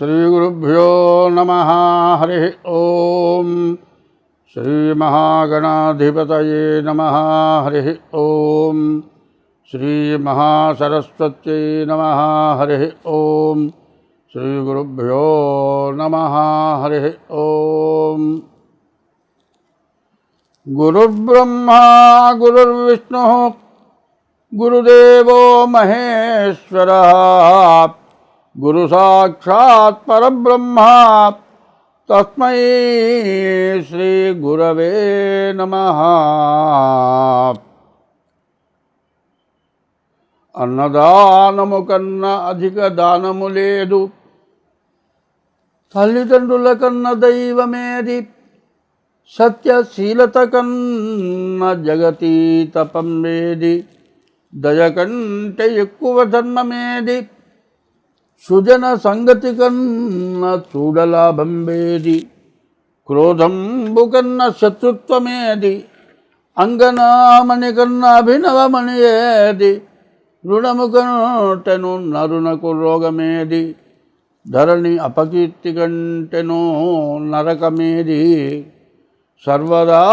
శ్రీగురుభ్యో నమః. హరి ఓం. శ్రీమహాగణాధిపతయే నమః. హరి ఓం. శ్రీమహాసరస్వత్యై నమః. హరి ఓం. శ్రీగురుభ్యో నమః. హరి ఓం. గురుర్బ్రహ్మా గురుర్విష్ణుః గురుదేవో మహేశ్వరः గురు సాక్షాత్ పరబ్రహ్మ తస్మై శ్రీ గురవే నమః. అన్నదానము కన్నా అధిక దానము లేదు, తల్లిదండ్రుల కన్న దైవమేది, సత్యశీలత కన్న జగతీత పంబేది, దయ కంటే ఎక్కువ ధర్మమేది, సుజన సంగతి కన్న చూడలాభంబేది, క్రోధంబు కన్న శత్రుత్వమేది, అంగనామణి కన్న అభినవమణి ఏది, రుణము కంటెను నరునకు రోగమేది, ధరణి అపకీర్తి కంటెను నరకమేది, సర్వదా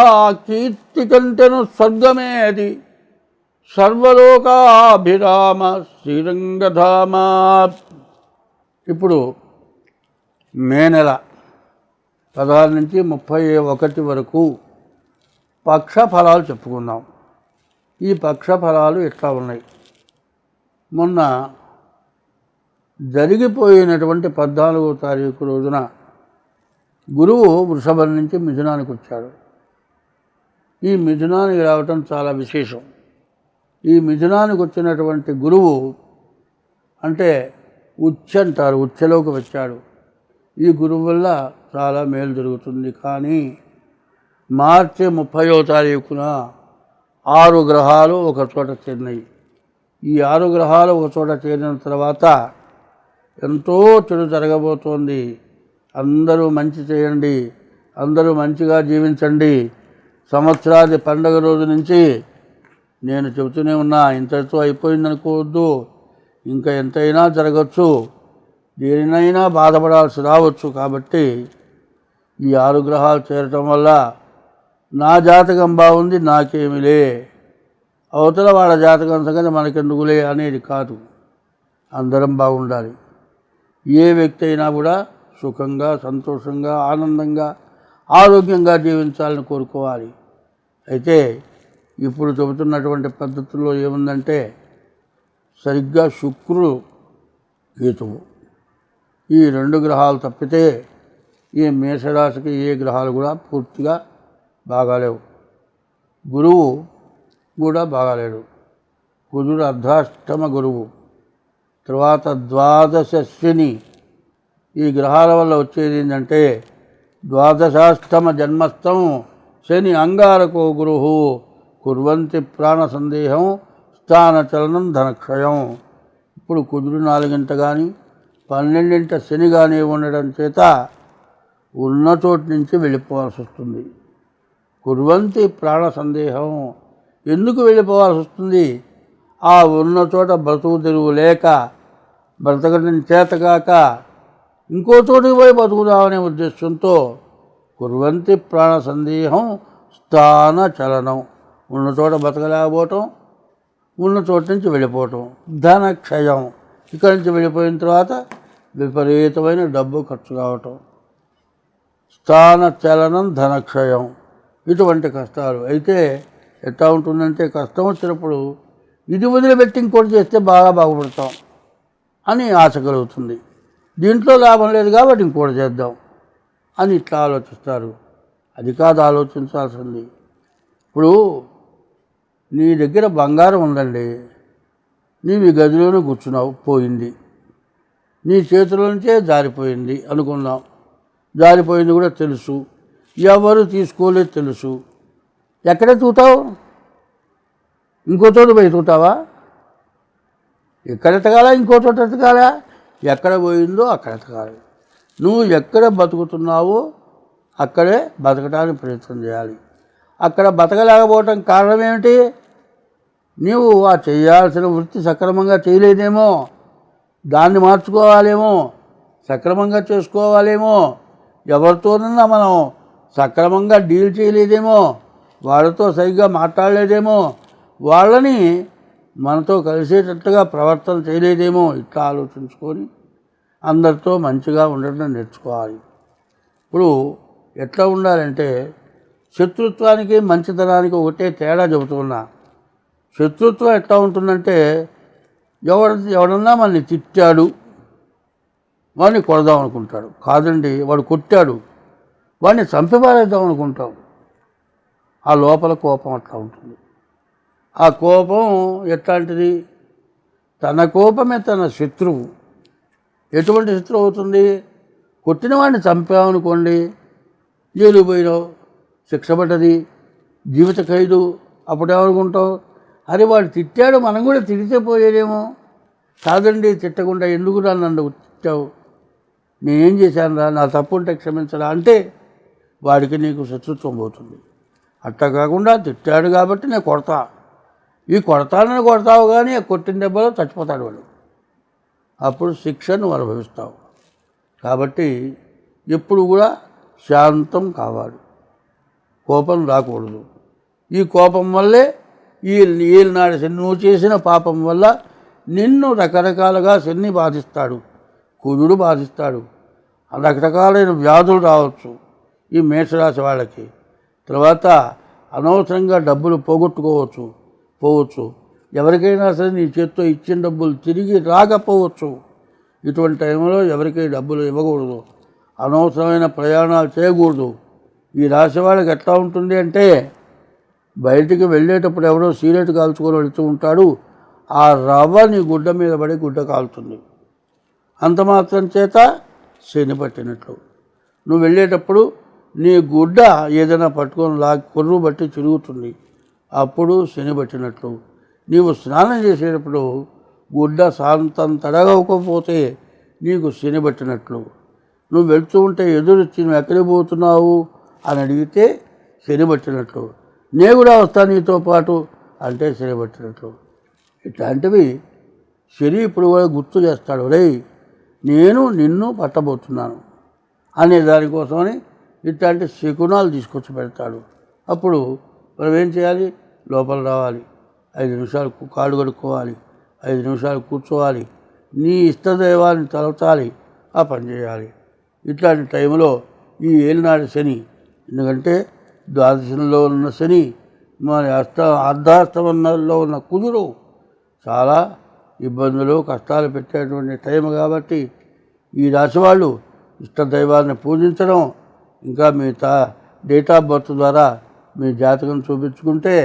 కీర్తి కంటెను స్వర్గమేది, సర్వలోకాభిరామ శ్రీరంగధామ. ఇప్పుడు మే నెల 16 నుంచి 31 వరకు పక్ష ఫలాలు చెప్పుకుందాం. ఈ పక్ష ఫలాలు ఎట్లా ఉన్నాయి? మొన్న జరిగిపోయినటువంటి 14వ తారీఖు రోజున గురువు వృషభం నుంచి మిథునానికి వచ్చాడు. ఈ మిథునానికి రావటం చాలా విశేషం. ఈ మిథునానికి వచ్చినటువంటి గురువు అంటే ఉచ్చ అంటారు, ఉచ్చలోకి వచ్చాడు. ఈ గురువు వల్ల చాలా మేలు జరుగుతుంది. కానీ మార్చి 30వ తారీఖున 6 గ్రహాలు ఒక చోట చేరినాయి. ఈ 6 గ్రహాలు ఒక చోట చేరిన తర్వాత ఎంతో చెడు జరగబోతోంది. అందరూ మంచి చేయండి, అందరూ మంచిగా జీవించండి. సంవత్సరాది పండగ రోజు నుంచి నేను చెబుతూనే ఉన్నా, ఇంతటితో అయిపోయిందనుకోవద్దు, ఇంకా ఎంతైనా జరగచ్చు, దేనినైనా బాధపడాల్సి రావచ్చు. కాబట్టి ఈ 6 గ్రహాలు చేరటం వల్ల నా జాతకం బాగుంది, నాకేమిలే, అవతల వాళ్ళ జాతకం సంగతి మనకెందుకులే అనేది కాదు. అందరం బాగుండాలి. ఏ వ్యక్తి అయినా కూడా సుఖంగా, సంతోషంగా, ఆనందంగా, ఆరోగ్యంగా జీవించాలని కోరుకోవాలి. అయితే ఇప్పుడు చెబుతున్నటువంటి పద్ధతుల్లో ఏముందంటే, సరిగ్గా శుక్రుడు, కేతువు ఈ 2 గ్రహాలు తప్పితే ఈ మేషరాశికి ఏ గ్రహాలు కూడా పూర్తిగా బాగాలేవు. గురువు కూడా బాగాలేడు. కుజుడు అర్ధాష్టమ గురువు, తర్వాత ద్వాదశ శని. ఈ గ్రహాల వల్ల వచ్చేది ఏంటంటే, ద్వాదశాష్టమ జన్మస్థం శని అంగారకో గురువు కుర్వంతి ప్రాణ సందేహం స్థానచలనం ధనక్షయం. ఇప్పుడు కుజుడు 4 కానీ 12 శని కానీ ఉండడం చేత ఉన్న చోటు నుంచి వెళ్ళిపోవాల్సి వస్తుంది. కుర్వంతి ప్రాణ సందేహం. ఎందుకు వెళ్ళిపోవాల్సి వస్తుంది? ఆ ఉన్న చోట బ్రతుకు తెరువు లేక, బ్రతకడం చేతకాక ఇంకో చోటుకి పోయి బతుకుదామనే ఉద్దేశంతో కుర్వంతి ప్రాణ సందేహం స్థాన చలనం. ఉన్న చోట బతకలేకపోవటం, ఉన్న చోటు నుంచి వెళ్ళిపోవటం. ధనక్షయం. ఇక్కడి నుంచి వెళ్ళిపోయిన తర్వాత విపరీతమైన డబ్బు ఖర్చు కావటం. స్థాన చలనం, ధనక్షయం. ఇటువంటి కష్టాలు. అయితే ఎట్లా ఉంటుందంటే, కష్టం వచ్చినప్పుడు ఇది వదిలిపెట్టి ఇంకోటి చేస్తే బాగా బాగుపడతాం అని ఆశ కలుగుతుంది. దీంట్లో లాభం లేదు కాబట్టి ఇంకోటి చేద్దాం అని ఇట్లా ఆలోచిస్తారు. అది కాదు ఆలోచించాల్సింది. ఇప్పుడు నీ దగ్గర బంగారం ఉందండి, నీవు ఈ గదిలోనే కూర్చున్నావు, పోయింది, నీ చేతిలో నుంచే జారిపోయింది అనుకున్నాం. జారిపోయింది కూడా తెలుసు, ఎవరు తీసుకోలేదు తెలుసు. ఎక్కడ తూతావు? ఇంకో చోటు పోయి తూతావా? ఎక్కడ ఎతకాలా? ఇంకో చోట ఎతకాలా? ఎక్కడ పోయిందో అక్కడ ఎతకాలి. నువ్వు ఎక్కడ బతుకుతున్నావో అక్కడే బతకడానికి ప్రయత్నం చేయాలి. అక్కడ బతకలేకపోవటం కారణం ఏమిటి? నీవు ఆ చేయాల్సిన వృత్తి సక్రమంగా చేయలేదేమో, దాన్ని మార్చుకోవాలేమో, సక్రమంగా చేసుకోవాలేమో, ఎవరితోనన్నా మనం సక్రమంగా డీల్ చేయలేదేమో, వాళ్ళతో సరిగ్గా మాట్లాడలేదేమో, వాళ్ళని మనతో కలిసేటట్టుగా ప్రవర్తన చేయలేదేమో, ఇట్లా ఆలోచించుకొని అందరితో మంచిగా ఉండడం నేర్చుకోవాలి. ఇప్పుడు ఎట్లా ఉండాలంటే శత్రుత్వానికి మంచితనానికి ఒకటే తేడా చెబుతున్నా. శత్రుత్వం ఎట్లా ఉంటుందంటే ఎవడన్నా మనల్ని తిట్టాడు, వాడిని కొడదాం అనుకుంటాడు. కాదండి, వాడు కొట్టాడు, వాడిని చంపిపారేద్దాం అనుకుంటాం. ఆ లోపల కోపం అట్లా ఉంటుంది. ఆ కోపం ఎట్లాంటిది? తన కోపమే తన శత్రువు. ఎటువంటి శత్రువు అవుతుంది? కొట్టిన వాడిని చంపామనుకోండి, జైలు పోయినావు, శిక్ష పడ్డది, జీవిత ఖైదు. అప్పుడేమనుకుంటావు, అరే వాడు తిట్టాడు, మనం కూడా తిరిగితే పోయేదేమో. కాదండి, తిట్టకుండా ఎందుకు రా నన్ను తిట్టావు, నేనేం చేశాను రా, నా తప్పు ఉంటే క్షమించరా అంటే వాడికి నీకు శత్రుత్వం పోతుంది. అట్లా కాకుండా తిట్టాడు కాబట్టి నేను కొడతా, ఈ కొడతానని కొడతావు కానీ కొట్టిన దెబ్బలో చచ్చిపోతాడు వాడు, అప్పుడు శిక్షను అనుభవిస్తావు. కాబట్టి ఎప్పుడు కూడా శాంతం కావాలి, కోపం రాకూడదు. ఈ కోపం వల్లే ఈనాడు నువ్వు చేసిన పాపం వల్ల నిన్ను రకరకాలుగా శని బాధిస్తాడు, కుజుడు బాధిస్తాడు, రకరకాలైన వ్యాధులు రావచ్చు ఈ మేషరాశి వాళ్ళకి. తర్వాత అనవసరంగా డబ్బులు పోవచ్చు. ఎవరికైనా సరే నీ చేత్తో ఇచ్చిన డబ్బులు తిరిగి రాకపోవచ్చు. ఇటువంటి టైంలో ఎవరికి డబ్బులు ఇవ్వకూడదు, అనవసరమైన ప్రయాణాలు చేయకూడదు. ఈ రాశి వాళ్ళకి ఎట్లా ఉంటుంది అంటే బయటికి వెళ్ళేటప్పుడు ఎవడో సిగరెట్ కాల్చుకొని వెళుతూ ఉంటాడు, ఆ రవ్వ నీ గుడ్డ మీద పడి గుడ్డ కాలుతుంది. అంత మాత్రం చేత శని పట్టినట్లు. నువ్వు వెళ్ళేటప్పుడు నీ గుడ్డ ఏదైనా పట్టుకొని కొర్రు బట్టి చిరుగుతుంది, అప్పుడు శని పట్టినట్లు. నీవు స్నానం చేసేటప్పుడు గుడ్డ శాంతం తడగకపోతే నీకు శని పట్టినట్లు. నువ్వు వెళ్తూ ఉంటే ఎదురొచ్చి నువ్వు ఎక్కడికి పోతున్నావు అని అడిగితే శని పట్టినట్లు. నేను కూడా వస్తాను నీతో పాటు అంటే శని పట్టినట్లు. ఇట్లాంటివి శని ఇప్పుడు కూడా గుర్తు చేస్తాడు, రే నేను నిన్ను పట్టబోతున్నాను అనే దానికోసమని ఇట్లాంటి శకునాలు తీసుకొచ్చి పెడతాడు. అప్పుడు మనం ఏం చేయాలి? లోపల రావాలి, 5 నిమిషాలు కాళ్ళు కడుక్కోవాలి, 5 నిమిషాలు కూర్చోవాలి, నీ ఇష్టదైవాన్ని తలచాలి, ఆ పని చేయాలి. ఇట్లాంటి టైంలో ఈ ఏలినాడు శని, ఎందుకంటే ద్వాదశంలో ఉన్న శని మన అర్ధాష్టమంలో ఉన్న కుజుడు చాలా ఇబ్బందులు కష్టాలు పెట్టేటువంటి టైం కాబట్టి ఈ రాశి వాళ్ళు ఇష్టదైవాన్ని పూజించడం, ఇంకా మీ డేట్ ఆఫ్ బర్త్ ద్వారా మీ జాతకం చూపించుకుంటే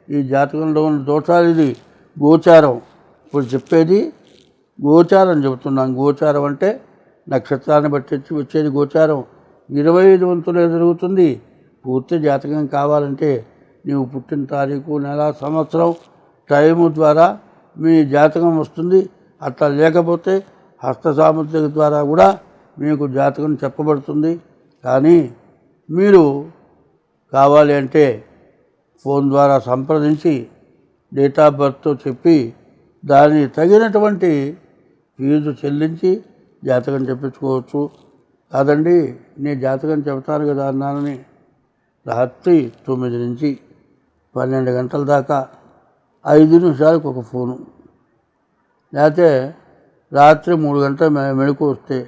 ఈ జాతకంలో ఉన్న దోషాలు, ఇది గోచారం. ఇప్పుడు చెప్పేది గోచారం చెబుతున్నాం. గోచారం అంటే నక్షత్రాన్ని బట్టి వచ్చేది గోచారం. 25 వంతులే జరుగుతుంది. పూర్తి జాతకం కావాలంటే నీవు పుట్టిన తారీఖు, నెల, సంవత్సరం, టైము ద్వారా మీ జాతకం వస్తుంది. అట్లా లేకపోతే హస్త సాముద్రిక ద్వారా కూడా మీకు జాతకం చెప్పబడుతుంది. కానీ మీరు కావాలి అంటే ఫోన్ ద్వారా సంప్రదించి డేట్ ఆఫ్ బర్త్ చెప్పి దానికి తగినటువంటి ఫీజు చెల్లించి జాతకం చెప్పించుకోవచ్చు. కాదండి నేను జాతకం చెబుతాను కదా అన్నానని రాత్రి 9 నుంచి 12 గంటల దాకా 5 నిమిషాలకు ఒక ఫోను, లేకపోతే రాత్రి 3 గంటల మెళుకు వస్తే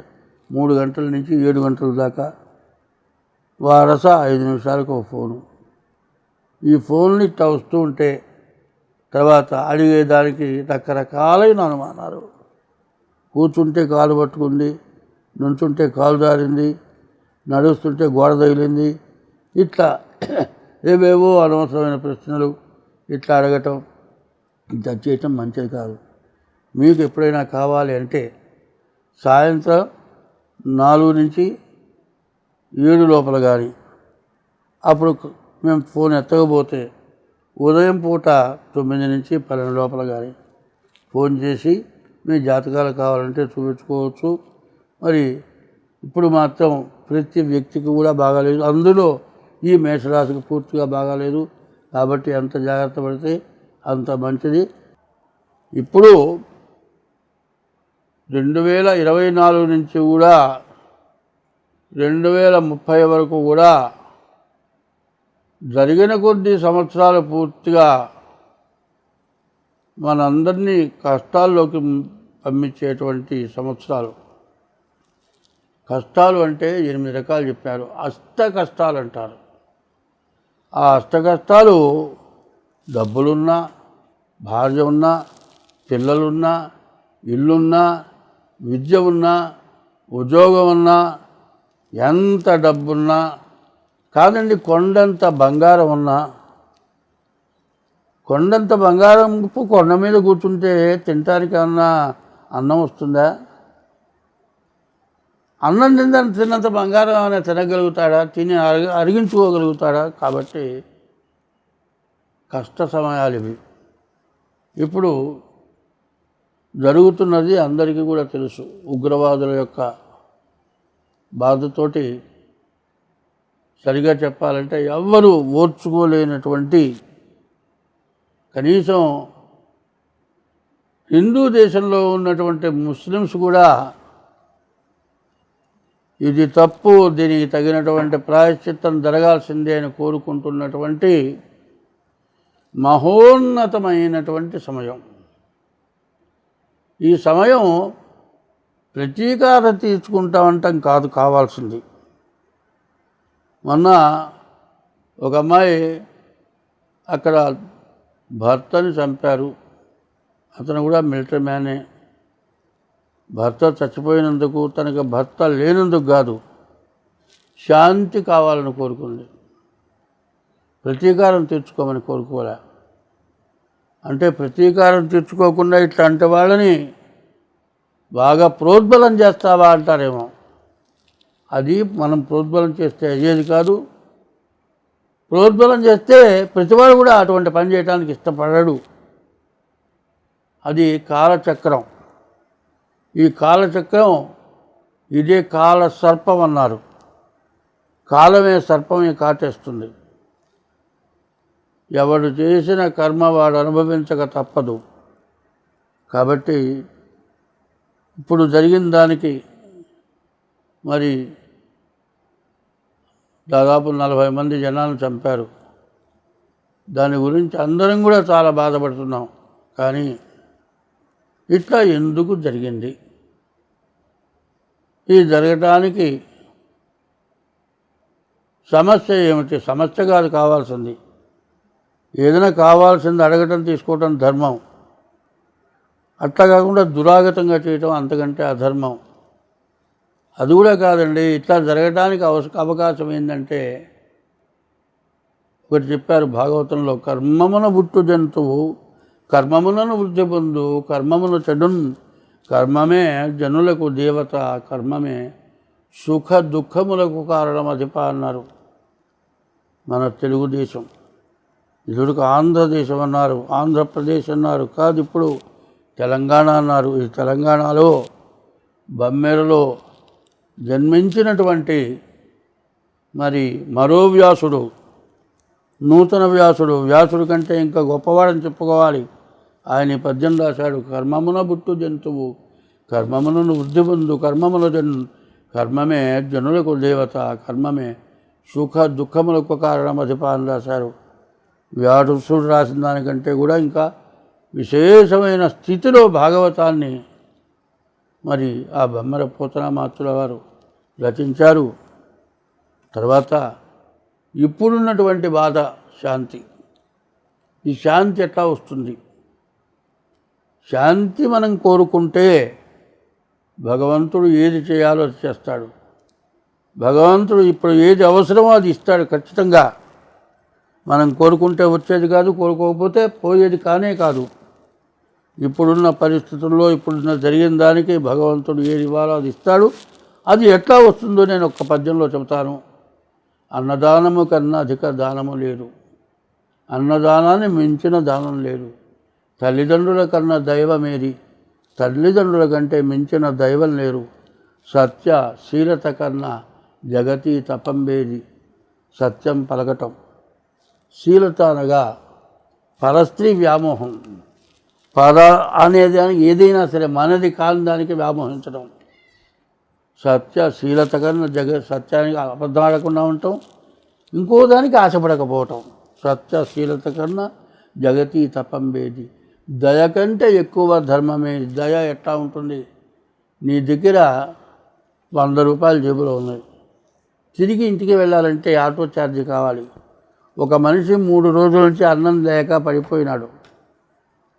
3 గంటల నుంచి 7 గంటల దాకా వరస 5 నిమిషాలకు ఒక ఫోను. ఈ ఫోన్లు ఇట్లా వస్తూ ఉంటే తర్వాత అడిగేదానికి రకరకాలైన అనుమానాలు. కూర్చుంటే కాలు పట్టుకుంది, నుంచుంటే కాలు జారింది, నడుస్తుంటే గోడ తగిలింది, ఇట్లా ఏవేవో అనవసరమైన ప్రశ్నలు ఇట్లా అడగటం, ఇంత చేయటం మంచిది కాదు. మీకు ఎప్పుడైనా కావాలి అంటే సాయంత్రం 4 నుంచి 7 లోపల కానీ, అప్పుడు మేము ఫోన్ ఎత్తకపోతే ఉదయం పూట 9 నుంచి 12 లోపల కానీ ఫోన్ చేసి మీ జాతకాలు కావాలంటే చూపించుకోవచ్చు. మరి ఇప్పుడు మాత్రం ప్రతి వ్యక్తికి కూడా బాగాలేదు, అందులో ఈ మేషరాశికి పూర్తిగా బాగాలేదు. కాబట్టి ఎంత జాగ్రత్త పడితే అంత మంచిది. ఇప్పుడు 2024 నుంచి కూడా 2030 వరకు కూడా జరిగిన కొద్ది సంవత్సరాలు పూర్తిగా మనందరినీ కష్టాల్లోకి పంపించేటువంటి సంవత్సరాలు. కష్టాలు అంటే 8 రకాలు చెప్పారు. అష్ట కష్టాలు అంటారు. ఆ అష్ట కష్టాలు డబ్బులున్నా, భార్య ఉన్నా, పిల్లలున్నా, ఇల్లున్నా, విద్య ఉన్నా, ఉద్యోగం ఉన్నా, ఎంత డబ్బున్నా కాదండి, కొండంత బంగారం ఉన్నా, కొండంత బంగారం కొండ మీద కూర్చుంటే తినటానికి అన్నా అన్నం వస్తుందా? అన్నం తిన్నంత బంగారం అనే తినగలుగుతాడా? తిని అరిగించుకోగలుగుతాడా? కాబట్టి కష్ట సమయాలు ఇవి. ఇప్పుడు జరుగుతున్నది అందరికీ కూడా తెలుసు. ఉగ్రవాదుల యొక్క బాధతోటి సరిగా చెప్పాలంటే ఎవ్వరూ ఓర్చుకోలేనటువంటి, కనీసం హిందూ దేశంలో ఉన్నటువంటి ముస్లిమ్స్ కూడా ఇది తప్పు, దీనికి తగినటువంటి ప్రాయశ్చిత్తం జరగాల్సిందే అని కోరుకుంటున్నటువంటి మహోన్నతమైనటువంటి సమయం. ఈ సమయం ప్రతీకారం తీర్చుకుంటామంటాం కాదు కావాల్సింది. మొన్న ఒక అమ్మాయి అక్కడ భర్తని చంపారు. అతను కూడా మిలిటరీ మ్యానే. భర్త చచ్చిపోయినందుకు, తనకు భర్త లేనందుకు కాదు, శాంతి కావాలని కోరుకుంది. ప్రతీకారం తీర్చుకోమని కోరుకోలే. అంటే ప్రతీకారం తీర్చుకోకుండా ఇట్లాంటి వాళ్ళని బాగా ప్రోద్బలం చేస్తావా అంటారేమో. అది మనం ప్రోద్బలం చేస్తే అయ్యేది కాదు. ప్రోద్బలం చేస్తే ప్రతివాడు కూడా అటువంటి పని చేయడానికి ఇష్టపడడు. అది కాలచక్రం. ఈ కాలచక్రం ఇదే కాల సర్పం అన్నారు. కాలమే సర్పమే కాటేస్తుంది. ఎవడు చేసిన కర్మ వాడు అనుభవించక తప్పదు. కాబట్టి ఇప్పుడు జరిగిన దానికి మరి దాదాపు 40 మంది జనాలను చంపారు. దాని గురించి అందరం కూడా చాలా బాధపడుతున్నాం. కానీ ఇట్లా ఎందుకు జరిగింది? ఈ జరగటానికి సమస్య ఏమిటి? సమస్య కాదు కావాల్సింది. ఏదైనా కావాల్సింది అడగటం, తీసుకోవటం ధర్మం. అట్లా కాకుండా దురాగతంగా చేయటం అంతకంటే అధర్మం. అది కూడా కాదండి. ఇట్లా జరగడానికి అవకాశం ఏంటంటే, ఒకటి చెప్పారు భాగవతంలో, కర్మమున పుట్టు జంతువు కర్మములను వృద్ధి పొందు, కర్మమును చెడున్ కర్మమే జనులకు దేవత, కర్మమే సుఖ దుఃఖములకు కారణం అధిప అన్నారు. మన తెలుగుదేశం, ఇదుడికి ఆంధ్రదేశం అన్నారు, ఆంధ్రప్రదేశ్ అన్నారు, కాదు ఇప్పుడు తెలంగాణ అన్నారు. ఈ తెలంగాణలో బమ్మెరలో జన్మించినటువంటి మరి మరో వ్యాసుడు, నూతన వ్యాసుడు, వ్యాసుడి కంటే ఇంకా గొప్పవాడని చెప్పుకోవాలి. ఆయన పద్యం రాశాడు. కర్మమున బుట్టు జంతువు కర్మములను వృద్ధి పొందు, కర్మమే జనులకు దేవత, కర్మమే సుఖ దుఃఖములకు కారణం అధిప అని రాశారు. వ్యాసుడు రాసిన దానికంటే కూడా ఇంకా విశేషమైన స్థితిలో భాగవతాన్ని మరి ఆ బొమ్మర పోతనామాత్రుల వారు రచించారు. తర్వాత ఇప్పుడున్నటువంటి బాధ శాంతి. ఈ శాంతి ఎట్లా వస్తుంది? శాంతి మనం కోరుకుంటే భగవంతుడు ఏది చేయాలో అది చేస్తాడు. భగవంతుడు ఇప్పుడు ఏది అవసరమో అది ఇస్తాడు ఖచ్చితంగా. మనం కోరుకుంటే వచ్చేది కాదు, కోరుకోకపోతే పోయేది కానే కాదు. ఇప్పుడున్న పరిస్థితుల్లో, ఇప్పుడున్న జరిగిన దానికి భగవంతుడు ఏది ఇవ్వాలో అది ఇస్తాడు. అది ఎట్లా వస్తుందో నేను ఒక్క పద్యంలో చెబుతాను. అన్నదానము కన్నా అధిక దానము లేదు, అన్నదానాన్ని మించిన దానం లేదు. తల్లిదండ్రుల కన్నా దైవమేది, తల్లిదండ్రుల కంటే మించిన దైవం లేరు. సత్య శీలత కన్నా జగతి తపంబేది, సత్యం పలకటం. శీలత అనగా పరస్త్రీ వ్యామోహం, పర అనేది ఏదైనా సరే మనది కాని దానికి వ్యామోహించడం. సత్యశీలత కన్నా సత్యానికి అబద్ధాడకుండా ఉండటం, ఇంకో దానికి ఆశపడకపోవటం. సత్యశీలత కన్నా జగతి తపంబేది. దయ కంటే ఎక్కువ ధర్మమేది. దయ ఎట్లా ఉంటుంది? నీ దగ్గర 100 రూపాయలు జేబులో ఉన్నాయి, తిరిగి ఇంటికి వెళ్ళాలంటే ఆటో ఛార్జీ కావాలి. ఒక మనిషి 3 రోజుల నుంచి అన్నం లేక పడిపోయినాడు.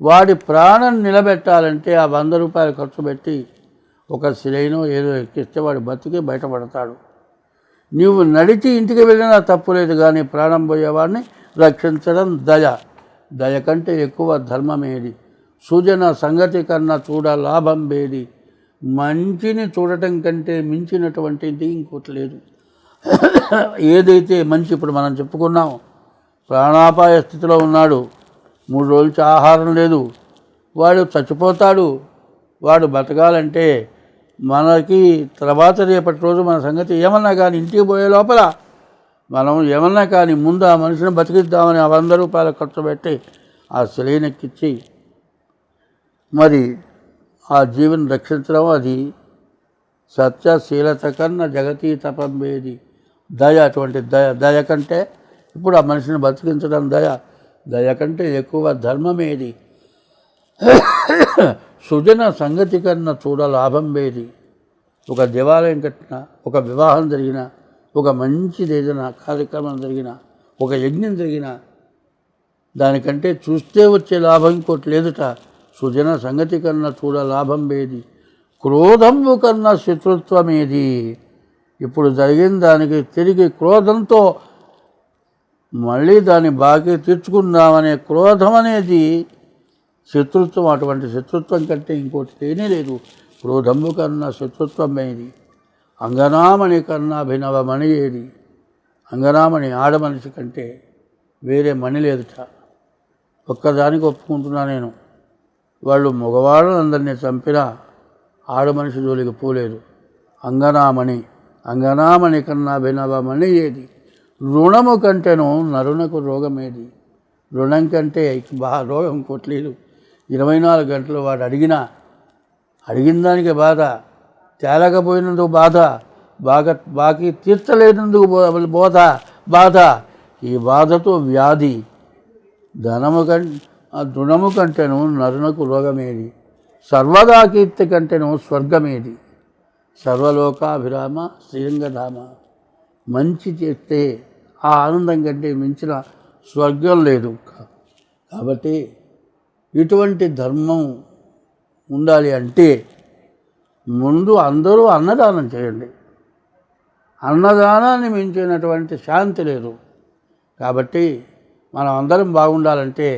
వాడి ప్రాణం నిలబెట్టాలంటే ఆ 100 రూపాయలు ఖర్చు పెట్టి ఒక సిలైనో ఏదో ఎక్కిస్తే వాడు బతికి బయటపడతాడు. నీవు నడిచి ఇంటికి వెళ్ళినా తప్పులేదు, కానీ ప్రాణం పోయేవాడిని రక్షించడం దయ. దయ కంటే ఎక్కువ ధర్మమేది. సుజన సంగతి కన్నా చూడ లాభం బేది. మంచిని చూడటం కంటే మించినటువంటిది ఇంకోటి లేదు. ఏదైతే మంచి, ఇప్పుడు మనం చెప్పుకున్నాం, ప్రాణాపాయ స్థితిలో ఉన్నాడు, 3 రోజుల నుంచి ఆహారం లేదు, వాడు చచ్చిపోతాడు. వాడు బతకాలంటే మనకి తర్వాత రేపటి రోజు మన సంగతి ఏమన్నా కానీ ఇంటికి పోయే లోపల మనం ఏమన్నా కానీ ముందు ఆ మనిషిని బతికిద్దామని 100 రూపాయలు ఖర్చు పెట్టి ఆ శిలైనెక్కిచ్చి మరి ఆ జీవిని రక్షించడం, అది సత్యశీలత కన్నా జగతి తపంబేది. దయ, అటువంటి దయ కంటే ఇప్పుడు ఆ మనిషిని బతికించడం దయ కంటే ఎక్కువ ధర్మమేది. సుజన సంగతి కన్నా చూడ లాభం వేది. ఒక దేవాలయం కట్టినా, ఒక వివాహం జరిగినా, ఒక మంచిది ఏదైనా కార్యక్రమం జరిగినా, ఒక యజ్ఞం జరిగినా, దానికంటే చూస్తే వచ్చే లాభం ఇంకోటి లేదుట. సుజన సంగతి కన్నా చూడ లాభం వేది. క్రోధము కన్నా శత్రుత్వమేది. ఇప్పుడు జరిగిన దానికి తిరిగి క్రోధంతో మళ్ళీ దాన్ని బాకీ తీర్చుకుందామనే క్రోధం అనేది శత్రుత్వం. అటువంటి శత్రుత్వం కంటే ఇంకోటి లేనే లేదు. క్రోధము కన్నా శత్రుత్వమేది. అంగనామణి కన్నా అభినవమణి ఏది. అంగనామణి ఆడమనిషి కంటే వేరే మణి లేదుట. ఒక్కదానికి ఒప్పుకుంటున్నా నేను, వాళ్ళు మగవాళ్ళందరినీ చంపినా ఆడమనిషి జోలికి పోలేదు. అంగనామణి కన్నా అభినవమణి ఏది. రుణము కంటేనూ నరునకు రోగమేది. రుణం కంటే రోగం ఇంకోట్లేదు. 24 గంటలు వాడు అడిగిన దానికి బాధ, తేలకపోయినందుకు బాధ, బాకీ తీర్చలేనందుకు బాధ. ఈ బాధతో వ్యాధి. ధృణము కంటేను నరునకు రోగమేది. సర్వదా కీర్తి కంటేను స్వర్గమేది. సర్వలోకాభిరామ శ్రీరంగధామ. మంచి చేస్తే ఆ ఆనందం కంటే మించిన స్వర్గం లేదు. కాబట్టి ఇటువంటి ధర్మం ఉండాలి అంటే ముందు అందరూ అన్నదానం చేయండి. అన్నదానాన్ని మించినటువంటి శాంతి లేదు. కాబట్టి మనం అందరం బాగుండాలంటే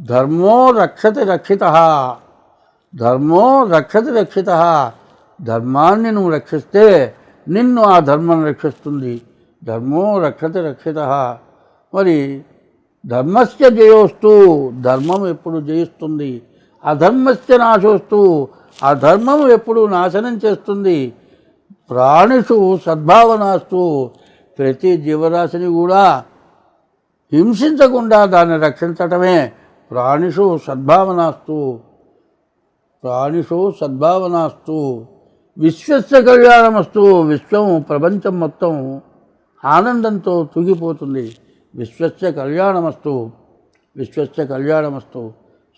ధర్మో రక్షతి రక్షితః. ధర్మాన్ని నువ్వు రక్షిస్తే నిన్ను ఆ ధర్మం రక్షిస్తుంది. ధర్మో రక్షతి రక్షితః. మరి ధర్మస్య జయోస్తు. ధర్మం ఎప్పుడు జయిస్తుంది. అధర్మస్య నాశోస్తు. అధర్మము ఎప్పుడు నాశనం చేస్తుంది. ప్రాణిషు సద్భావనాస్తు. ప్రతి జీవరాశిని కూడా హింసించకుండా దాన్ని రక్షించటమే ప్రాణిషు సద్భావనాస్తు. విశ్వస్య కళ్యాణమస్తు. విశ్వం, ప్రపంచం మొత్తం ఆనందంతో తూగిపోతుంది. విశ్వస్య కళ్యాణమస్తు.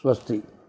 స్వస్తి.